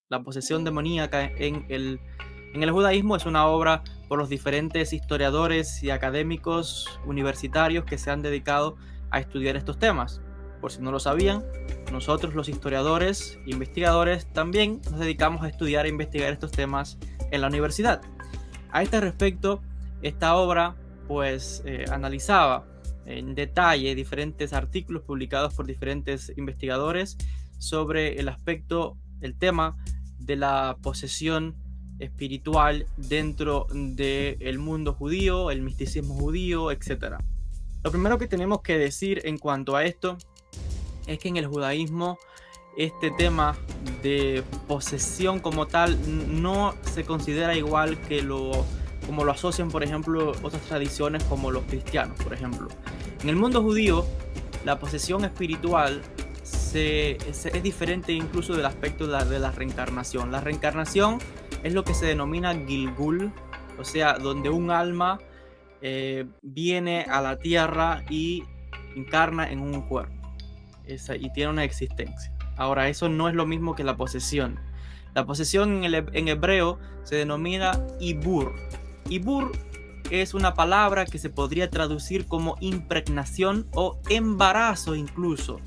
La posesión demoníaca en el judaísmo es una obra por los diferentes historiadores y académicos universitarios que se han dedicado a estudiar estos temas. Por si no lo sabían, nosotros los historiadores e investigadores también nos dedicamos a estudiar e investigar estos temas en la universidad. A este respecto, esta obra pues analizaba en detalle diferentes artículos publicados por diferentes investigadores sobre el aspecto, el tema de la posesión espiritual dentro del mundo judío, el misticismo judío, etc. Lo primero que tenemos que decir en cuanto a esto es que en el judaísmo este tema de posesión como tal no se considera igual que como lo asocian, por ejemplo, otras tradiciones como los cristianos, por ejemplo. En el mundo judío, la posesión espiritual es diferente incluso del aspecto de la reencarnación. La reencarnación es lo que se denomina Gilgul, o sea, donde un alma viene a la tierra y encarna en un cuerpo y tiene una existencia. Ahora, eso no es lo mismo que la posesión. La posesión en hebreo se denomina ibur. Ibur es una palabra que se podría traducir como impregnación o embarazo incluso,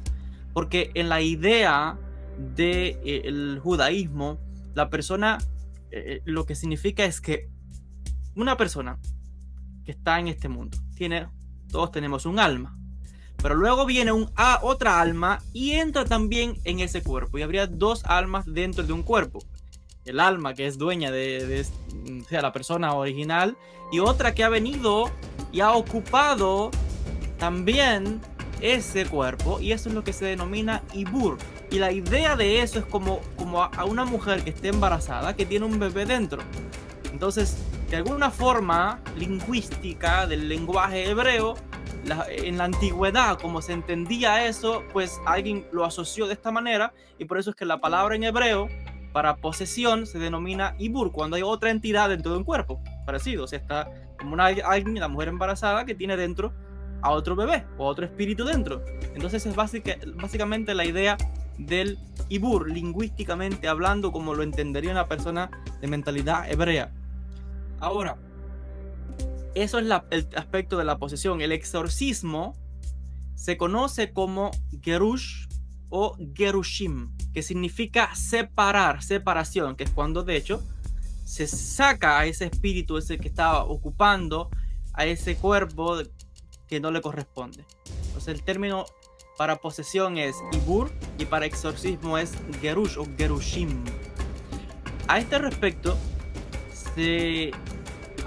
porque en la idea del judaísmo, la persona, lo que significa es que una persona que está en este mundo, todos tenemos un alma, pero luego viene otra alma y entra también en ese cuerpo, y habría dos almas dentro de un cuerpo. El alma que es dueña de la persona original, y otra que ha venido y ha ocupado también ese cuerpo, y eso es lo que se denomina ibur. Y la idea de eso es como a una mujer que esté embarazada, que tiene un bebé dentro. Entonces, de alguna forma lingüística del lenguaje hebreo, en la antigüedad, como se entendía eso, pues alguien lo asoció de esta manera, y por eso es que la palabra en hebreo para posesión se denomina ibur, cuando hay otra entidad dentro de un cuerpo parecido. O sea, está como la mujer embarazada que tiene dentro a otro bebé o otro espíritu dentro. Entonces es básicamente la idea del ibur, lingüísticamente hablando, como lo entendería una persona de mentalidad hebrea. Ahora, eso es el aspecto de la posesión. El exorcismo se conoce como gerush o gerushim, que significa separar, separación, que es cuando de hecho se saca a ese espíritu, ese que estaba ocupando a ese cuerpo que no le corresponde. Entonces el término para posesión es ibur y para exorcismo es gerush o gerushim. A este respecto se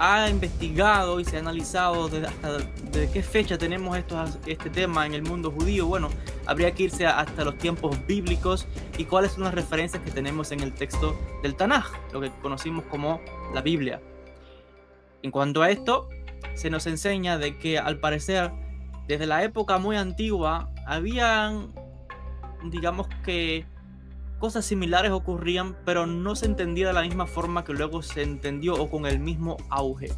ha investigado y se ha analizado de qué fecha tenemos este tema en el mundo judío. Bueno, habría que irse hasta los tiempos bíblicos y cuáles son las referencias que tenemos en el texto del Tanaj, lo que conocimos como la Biblia. En cuanto a esto, se nos enseña de que al parecer desde la época muy antigua habían, digamos que cosas similares ocurrían, pero no se entendía de la misma forma que luego se entendió o con el mismo auge.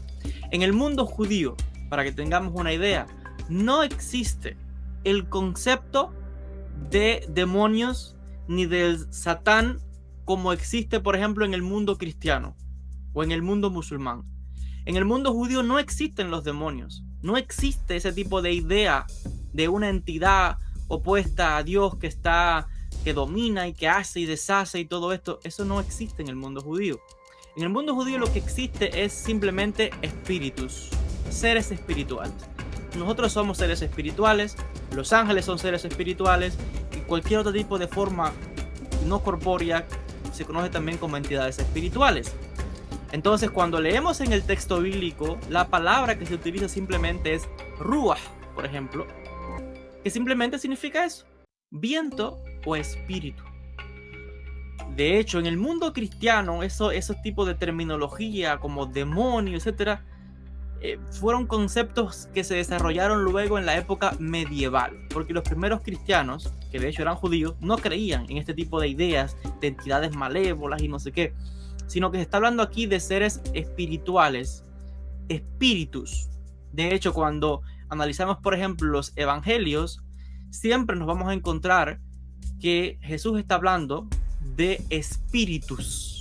En el mundo judío, para que tengamos una idea, no existe el concepto de demonios ni del Satán como existe, por ejemplo, en el mundo cristiano o en el mundo musulmán. En el mundo judío no existen los demonios, no existe ese tipo de idea de una entidad opuesta a Dios que domina y que hace y deshace y todo esto. Eso no existe en el mundo judío. En el mundo judío lo que existe es simplemente espíritus, seres espirituales. Nosotros somos seres espirituales, los ángeles son seres espirituales, y cualquier otro tipo de forma no corpórea se conoce también como entidades espirituales. Entonces, cuando leemos en el texto bíblico, la palabra que se utiliza simplemente es ruach, por ejemplo, que simplemente significa eso: viento o espíritu. De hecho, en el mundo cristiano, esos tipos de terminología como demonio, etcétera, fueron conceptos que se desarrollaron luego en la época medieval, porque los primeros cristianos, que de hecho eran judíos, no creían en este tipo de ideas de entidades malévolas y no sé qué, sino que se está hablando aquí de seres espirituales, espíritus. De hecho, cuando analizamos, por ejemplo, los evangelios, siempre nos vamos a encontrar que Jesús está hablando de espíritus.